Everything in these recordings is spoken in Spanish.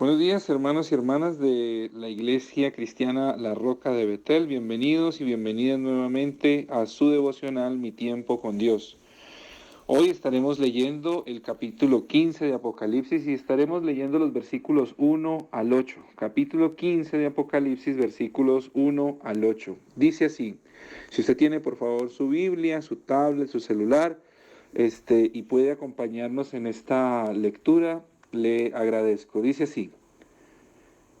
Buenos días, hermanos y hermanas de la Iglesia Cristiana La Roca de Betel. Bienvenidos y bienvenidas nuevamente a su devocional Mi Tiempo con Dios. Hoy estaremos leyendo el capítulo 15 de Apocalipsis y estaremos leyendo los versículos 1 al 8. Capítulo 15 de Apocalipsis, versículos 1 al 8. Dice así: si usted tiene por favor su Biblia, su tablet, su celular, y puede acompañarnos en esta lectura, le agradezco. Dice así: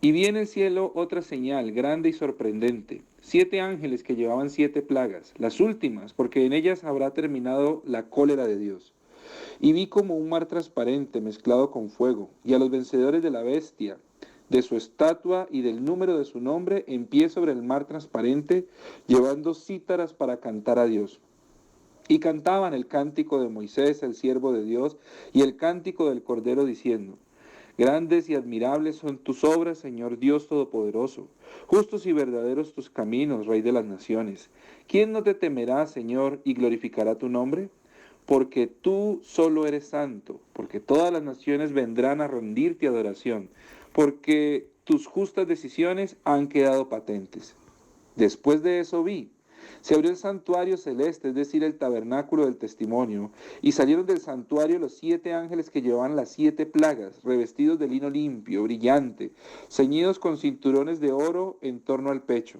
y vi en el cielo otra señal grande y sorprendente, 7 ángeles que llevaban 7 plagas, las últimas, porque en ellas habrá terminado la cólera de Dios. Y vi como un mar transparente mezclado con fuego, y a los vencedores de la bestia, de su estatua y del número de su nombre, en pie sobre el mar transparente, llevando cítaras para cantar a Dios. Y cantaban el cántico de Moisés, el siervo de Dios, y el cántico del Cordero, diciendo: grandes y admirables son tus obras, Señor Dios Todopoderoso. Justos y verdaderos tus caminos, Rey de las naciones. ¿Quién no te temerá, Señor, y glorificará tu nombre? Porque tú solo eres santo, porque todas las naciones vendrán a rendirte adoración, porque tus justas decisiones han quedado patentes. Después de eso vi, se abrió el santuario celeste, es decir, el tabernáculo del testimonio, y salieron del santuario los 7 ángeles que llevaban las 7 plagas, revestidos de lino limpio, brillante, ceñidos con cinturones de oro en torno al pecho.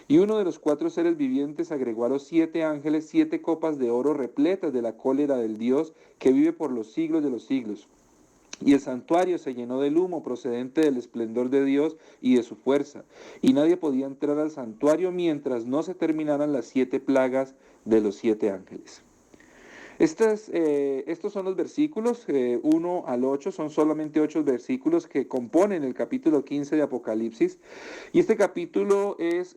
Y uno de los 4 seres vivientes agregó a los 7 ángeles 7 copas de oro repletas de la cólera del Dios que vive por los siglos de los siglos. Y el santuario se llenó del humo procedente del esplendor de Dios y de su fuerza. Y nadie podía entrar al santuario mientras no se terminaran las 7 plagas de los 7 ángeles. Estos son los versículos 1 al 8, son solamente 8 versículos que componen el capítulo 15 de Apocalipsis. Y este capítulo es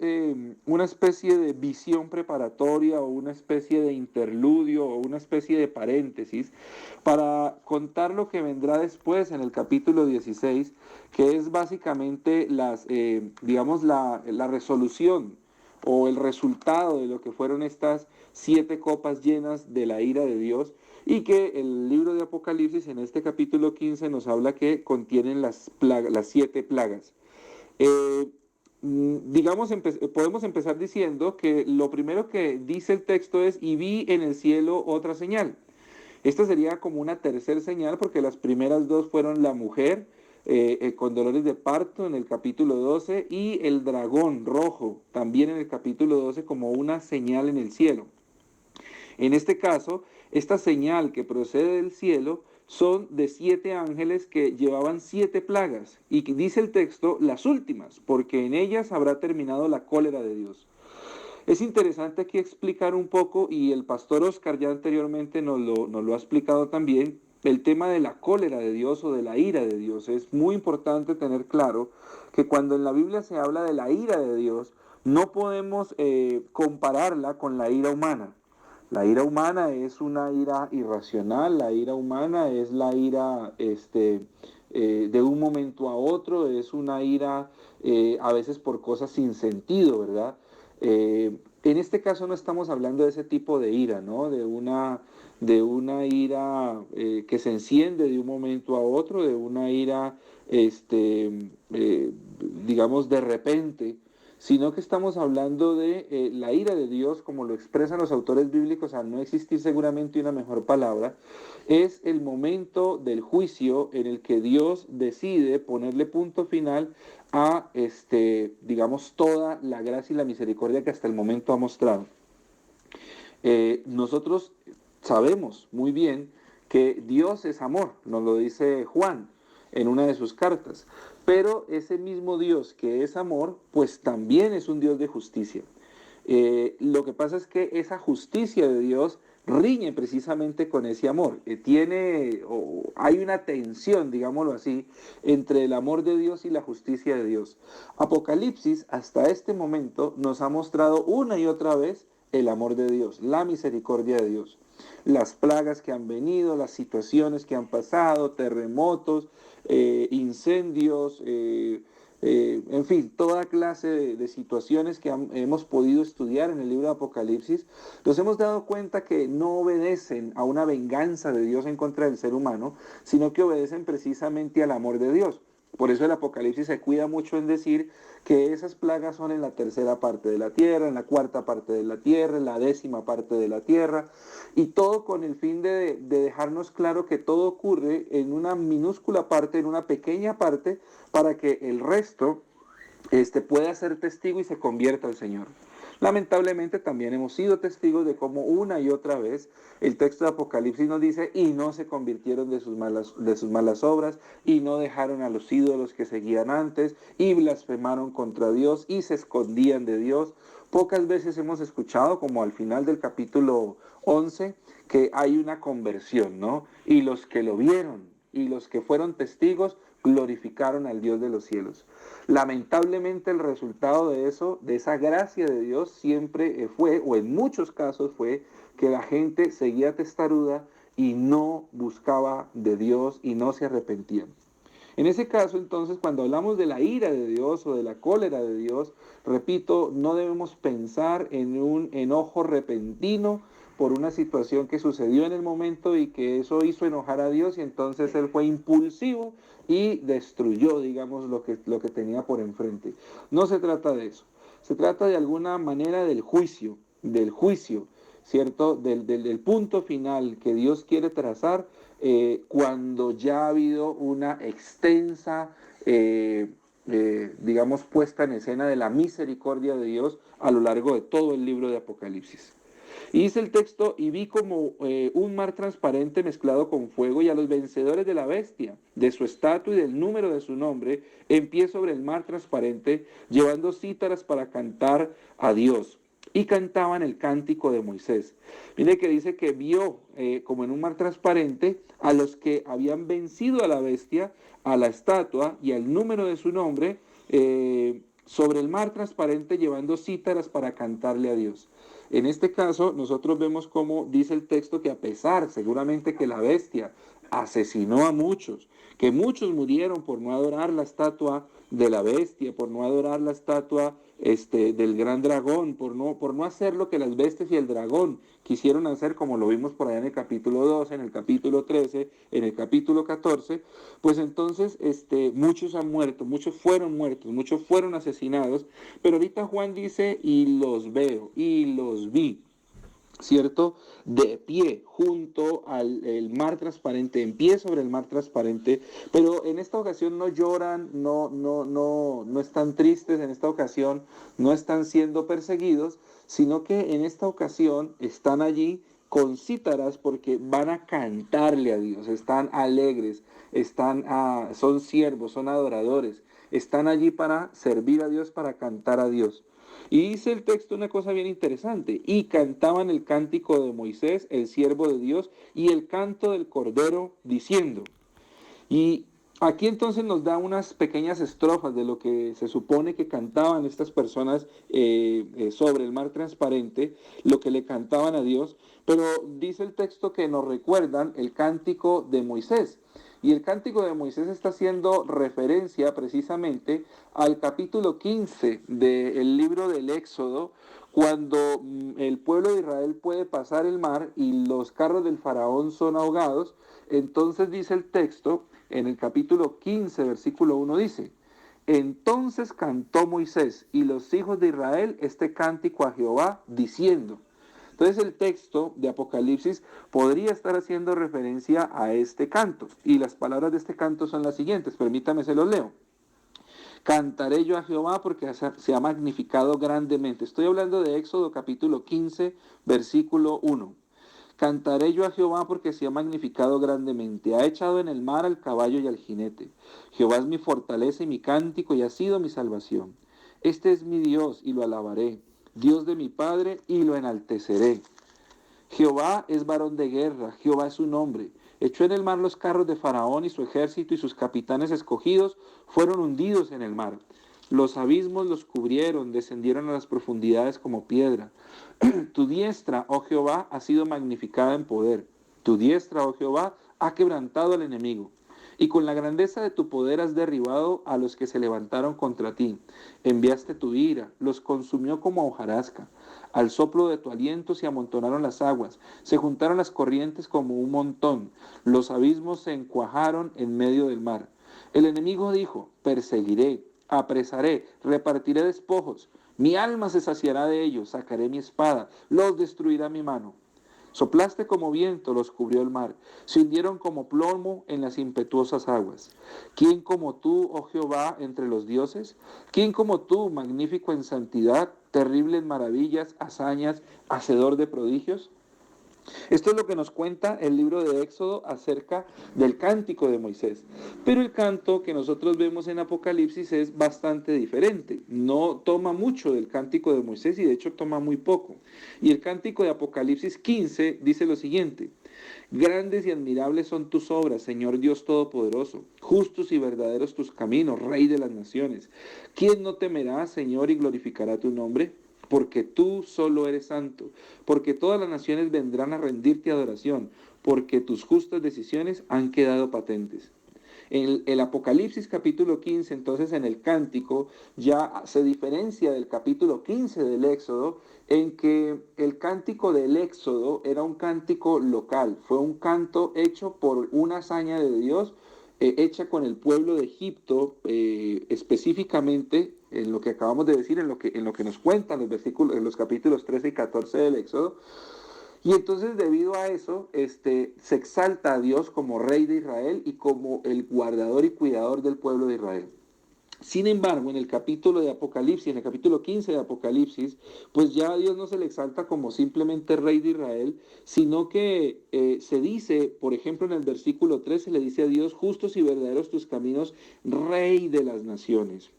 una especie de visión preparatoria o una especie de interludio o una especie de paréntesis para contar lo que vendrá después en el capítulo 16, que es básicamente la resolución o el resultado de lo que fueron estas 7 copas llenas de la ira de Dios, y que el libro de Apocalipsis en este capítulo 15 nos habla que contienen las 7 plagas. Eh, podemos empezar diciendo que lo primero que dice el texto es: y vi en el cielo otra señal. Esta sería como una tercera señal, porque las primeras dos fueron la mujer con dolores de parto en el capítulo 12 y el dragón rojo también en el capítulo 12 como una señal en el cielo. En este caso, esta señal que procede del cielo son de 7 ángeles que llevaban 7 plagas, y dice el texto las últimas, porque en ellas habrá terminado la cólera de Dios. Es interesante aquí explicar un poco, y el pastor Oscar ya anteriormente nos lo ha explicado también, el tema de la cólera de Dios o de la ira de Dios. Es muy importante tener claro que cuando en la Biblia se habla de la ira de Dios, no podemos compararla con la ira humana. La ira humana es una ira irracional, la ira humana es la ira de un momento a otro, es una ira a veces por cosas sin sentido, ¿verdad? En este caso no estamos hablando de ese tipo de ira, ¿no? De una ira que se enciende de un momento a otro, de una ira, digamos, de repente, sino que estamos hablando de la ira de Dios, como lo expresan los autores bíblicos, al no existir seguramente una mejor palabra. Es el momento del juicio en el que Dios decide ponerle punto final a, digamos, toda la gracia y la misericordia que hasta el momento ha mostrado. Nosotros sabemos muy bien que Dios es amor, nos lo dice Juan en una de sus cartas, pero ese mismo Dios que es amor, pues también es un Dios de justicia. Lo que pasa es que esa justicia de Dios riñe precisamente con ese amor. Hay una tensión, digámoslo así, entre el amor de Dios y la justicia de Dios. Apocalipsis hasta este momento nos ha mostrado una y otra vez el amor de Dios, la misericordia de Dios. Las plagas que han venido, las situaciones que han pasado, terremotos, incendios, en fin, toda clase de situaciones que hemos podido estudiar en el libro de Apocalipsis, nos hemos dado cuenta que no obedecen a una venganza de Dios en contra del ser humano, sino que obedecen precisamente al amor de Dios. Por eso el Apocalipsis se cuida mucho en decir que esas plagas son en la tercera parte de la tierra, en la cuarta parte de la tierra, en la décima parte de la tierra, y todo con el fin de dejarnos claro que todo ocurre en una minúscula parte, en una pequeña parte, para que el resto pueda ser testigo y se convierta al Señor. Lamentablemente también hemos sido testigos de cómo una y otra vez el texto de Apocalipsis nos dice y no se convirtieron de sus malas obras y no dejaron a los ídolos que seguían antes y blasfemaron contra Dios y se escondían de Dios. Pocas veces hemos escuchado, como al final del capítulo 11, que hay una conversión, ¿no? Y los que lo vieron y los que fueron testigos glorificaron al Dios de los cielos. Lamentablemente el resultado de eso, de esa gracia de Dios, siempre fue, o en muchos casos fue, que la gente seguía testaruda y no buscaba de Dios y no se arrepentían. En ese caso, entonces, cuando hablamos de la ira de Dios o de la cólera de Dios, repito, no debemos pensar en un enojo repentino por una situación que sucedió en el momento y que eso hizo enojar a Dios y entonces Él fue impulsivo y destruyó, digamos, lo que tenía por enfrente. No se trata de eso. Se trata de alguna manera del juicio, ¿cierto? Del punto final que Dios quiere trazar cuando ya ha habido una extensa, digamos, puesta en escena de la misericordia de Dios a lo largo de todo el libro de Apocalipsis. Y dice el texto, y vi como un mar transparente mezclado con fuego, y a los vencedores de la bestia, de su estatua y del número de su nombre, en pie sobre el mar transparente, llevando cítaras para cantar a Dios. Y cantaban el cántico de Moisés. Mire que dice que vio, como en un mar transparente, a los que habían vencido a la bestia, a la estatua y al número de su nombre, sobre el mar transparente llevando cítaras para cantarle a Dios. En este caso, nosotros vemos cómo dice el texto que a pesar, seguramente que la bestia asesinó a muchos, que muchos murieron por no adorar la estatua de la bestia, por no adorar la estatua del gran dragón, por no hacer lo que las bestias y el dragón quisieron hacer, como lo vimos por allá en el capítulo 12, en el capítulo 13, en el capítulo 14, pues entonces muchos han muerto, muchos fueron muertos, muchos fueron asesinados, pero ahorita Juan dice, y los veo, y los vi, ¿cierto? De pie junto al el mar transparente, en pie sobre el mar transparente, pero en esta ocasión no lloran, no están tristes, en esta ocasión no están siendo perseguidos, sino que en esta ocasión están allí con cítaras porque van a cantarle a Dios, están alegres, son siervos, son adoradores, están allí para servir a Dios, para cantar a Dios. Y dice el texto una cosa bien interesante, y cantaban el cántico de Moisés, el siervo de Dios, y el canto del Cordero, diciendo. Y aquí entonces nos da unas pequeñas estrofas de lo que se supone que cantaban estas personas sobre el mar transparente, lo que le cantaban a Dios, pero dice el texto que nos recuerdan el cántico de Moisés. Y el cántico de Moisés está haciendo referencia precisamente al capítulo 15 del libro del Éxodo, cuando el pueblo de Israel puede pasar el mar y los carros del faraón son ahogados. Entonces dice el texto, en el capítulo 15, versículo 1 dice, entonces cantó Moisés y los hijos de Israel este cántico a Jehová, diciendo. Entonces el texto de Apocalipsis podría estar haciendo referencia a este canto. Y las palabras de este canto son las siguientes, permítame se los leo. Cantaré yo a Jehová porque se ha magnificado grandemente. Estoy hablando de Éxodo capítulo 15, versículo 1. Cantaré yo a Jehová porque se ha magnificado grandemente. Ha echado en el mar al caballo y al jinete. Jehová es mi fortaleza y mi cántico y ha sido mi salvación. Este es mi Dios y lo alabaré. Dios de mi Padre y lo enalteceré. Jehová es varón de guerra, Jehová es su nombre. Echó en el mar los carros de Faraón y su ejército y sus capitanes escogidos fueron hundidos en el mar. Los abismos los cubrieron, descendieron a las profundidades como piedra. Tu diestra, oh Jehová, ha sido magnificada en poder. Tu diestra, oh Jehová, ha quebrantado al enemigo. Y con la grandeza de tu poder has derribado a los que se levantaron contra ti. Enviaste tu ira, los consumió como hojarasca. Al soplo de tu aliento se amontonaron las aguas, se juntaron las corrientes como un montón. Los abismos se encuajaron en medio del mar. El enemigo dijo, perseguiré, apresaré, repartiré despojos. Mi alma se saciará de ellos, sacaré mi espada, los destruirá mi mano. Soplaste como viento, los cubrió el mar, se hundieron como plomo en las impetuosas aguas. ¿Quién como tú, oh Jehová, entre los dioses? ¿Quién como tú, magnífico en santidad, terrible en maravillas, hazañas, hacedor de prodigios? Esto es lo que nos cuenta el libro de Éxodo acerca del cántico de Moisés. Pero el canto que nosotros vemos en Apocalipsis es bastante diferente. No toma mucho del cántico de Moisés y de hecho toma muy poco. Y el cántico de Apocalipsis 15 dice lo siguiente: Grandes y admirables son tus obras, Señor Dios Todopoderoso. Justos y verdaderos tus caminos, Rey de las naciones. ¿Quién no temerá, Señor, y glorificará tu nombre? Porque tú solo eres santo, porque todas las naciones vendrán a rendirte adoración, porque tus justas decisiones han quedado patentes. En el Apocalipsis capítulo 15, entonces en el cántico, ya se diferencia del capítulo 15 del Éxodo, en que el cántico del Éxodo era un cántico local, fue un canto hecho por una hazaña de Dios, hecha con el pueblo de Egipto, específicamente en lo que acabamos de decir, en lo que nos cuentan los versículos, en los capítulos 13 y 14 del Éxodo. Y entonces debido a eso, se exalta a Dios como Rey de Israel y como el guardador y cuidador del pueblo de Israel. Sin embargo, en el capítulo de Apocalipsis, en el capítulo 15 de Apocalipsis, pues ya a Dios no se le exalta como simplemente Rey de Israel, sino que se dice, por ejemplo, en el versículo 13 le dice a Dios, justos y verdaderos tus caminos, Rey de las naciones.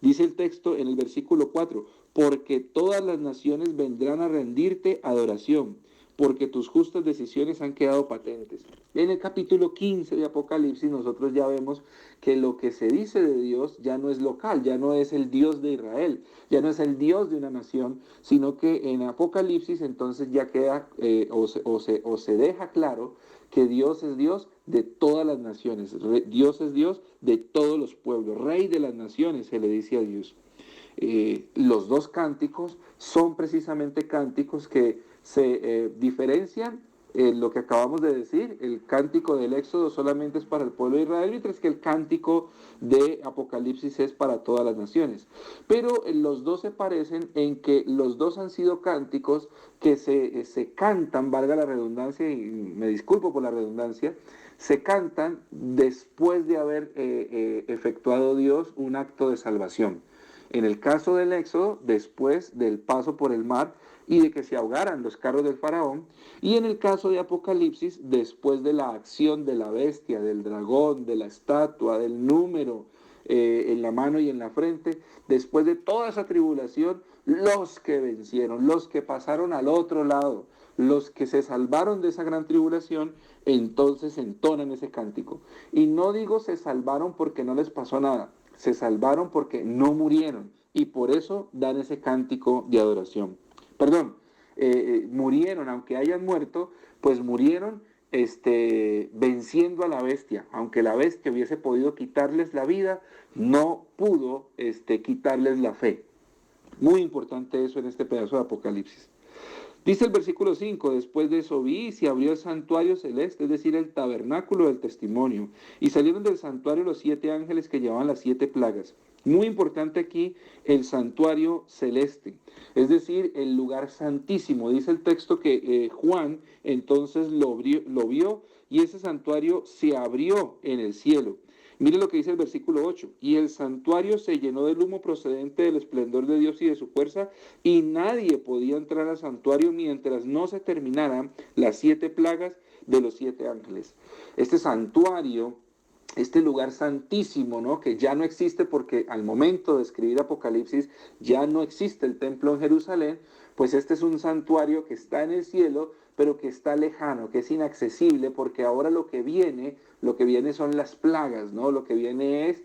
Dice el texto en el versículo 4, porque todas las naciones vendrán a rendirte adoración, porque tus justas decisiones han quedado patentes. En el capítulo 15 de Apocalipsis nosotros ya vemos que lo que se dice de Dios ya no es local, ya no es el Dios de Israel, ya no es el Dios de una nación, sino que en Apocalipsis entonces ya queda o se deja claro que Dios es Dios de todas las naciones, Dios es Dios de todos los pueblos, Rey de las naciones, se le dice a Dios. Los dos cánticos son precisamente cánticos que se diferencian en lo que acabamos de decir. El cántico del Éxodo solamente es para el pueblo de Israel, mientras que el cántico de Apocalipsis es para todas las naciones. Pero los dos se parecen en que los dos han sido cánticos que se cantan, valga la redundancia, y me disculpo por la redundancia, se cantan después de haber efectuado Dios un acto de salvación. En el caso del Éxodo, después del paso por el mar y de que se ahogaran los carros del faraón, y en el caso de Apocalipsis, después de la acción de la bestia, del dragón, de la estatua, del número en la mano y en la frente, después de toda esa tribulación, los que vencieron, los que pasaron al otro lado, los que se salvaron de esa gran tribulación, entonces entonan ese cántico. Y no digo se salvaron porque no les pasó nada, se salvaron porque no murieron y por eso dan ese cántico de adoración. Perdón, murieron, aunque hayan muerto, pues murieron venciendo a la bestia. Aunque la bestia hubiese podido quitarles la vida, no pudo quitarles la fe. Muy importante eso en este pedazo de Apocalipsis. Dice el versículo 5, después de eso vi y se abrió el santuario celeste, es decir, el tabernáculo del testimonio, y salieron del santuario los 7 ángeles que llevaban las 7 plagas. Muy importante aquí el santuario celeste, es decir, el lugar santísimo. Dice el texto que Juan entonces lo vio y ese santuario se abrió en el cielo. Mire lo que dice el versículo 8. Y el santuario se llenó del humo procedente del esplendor de Dios y de su fuerza, y nadie podía entrar al santuario mientras no se terminaran las 7 plagas de los 7 ángeles. Este santuario, este lugar santísimo, ¿no? Que ya no existe porque al momento de escribir Apocalipsis ya no existe el templo en Jerusalén, pues este es un santuario que está en el cielo, pero que está lejano, que es inaccesible, porque ahora lo que viene son las plagas, ¿no? Lo que viene es,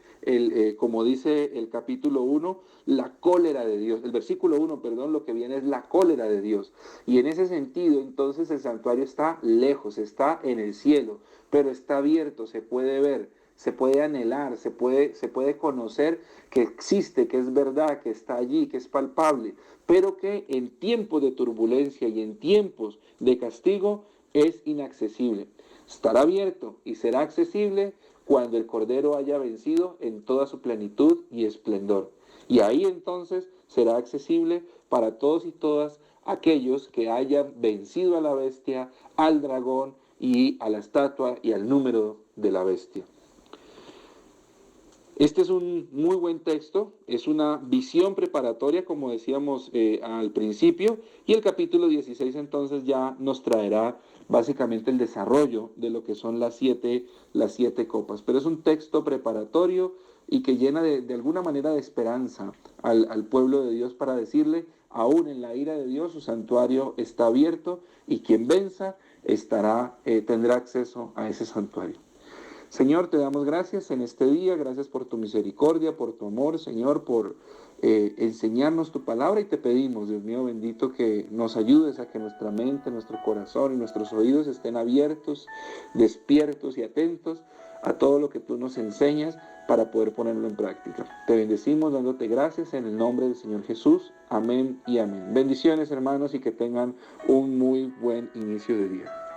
como dice el capítulo 1, la cólera de Dios. El versículo 1, perdón, lo que viene es la cólera de Dios. Y en ese sentido, entonces el santuario está lejos, está en el cielo, pero está abierto, se puede ver, se puede anhelar, se puede conocer que existe, que es verdad, que está allí, que es palpable, pero que en tiempos de turbulencia y en tiempos de castigo es inaccesible. Estará abierto y será accesible cuando el Cordero haya vencido en toda su plenitud y esplendor. Y ahí entonces será accesible para todos y todas aquellos que hayan vencido a la bestia, al dragón y a la estatua y al número de la bestia. Este es un muy buen texto, es una visión preparatoria, como decíamos al principio, y el capítulo 16 entonces ya nos traerá básicamente el desarrollo de lo que son las siete copas. Pero es un texto preparatorio y que llena de alguna manera de esperanza al pueblo de Dios para decirle, aún en la ira de Dios, su santuario está abierto y quien venza tendrá acceso a ese santuario. Señor, te damos gracias en este día, gracias por tu misericordia, por tu amor, Señor, por enseñarnos tu palabra y te pedimos, Dios mío bendito, que nos ayudes a que nuestra mente, nuestro corazón y nuestros oídos estén abiertos, despiertos y atentos a todo lo que tú nos enseñas para poder ponerlo en práctica. Te bendecimos dándote gracias en el nombre del Señor Jesús. Amén y amén. Bendiciones, hermanos, y que tengan un muy buen inicio de día.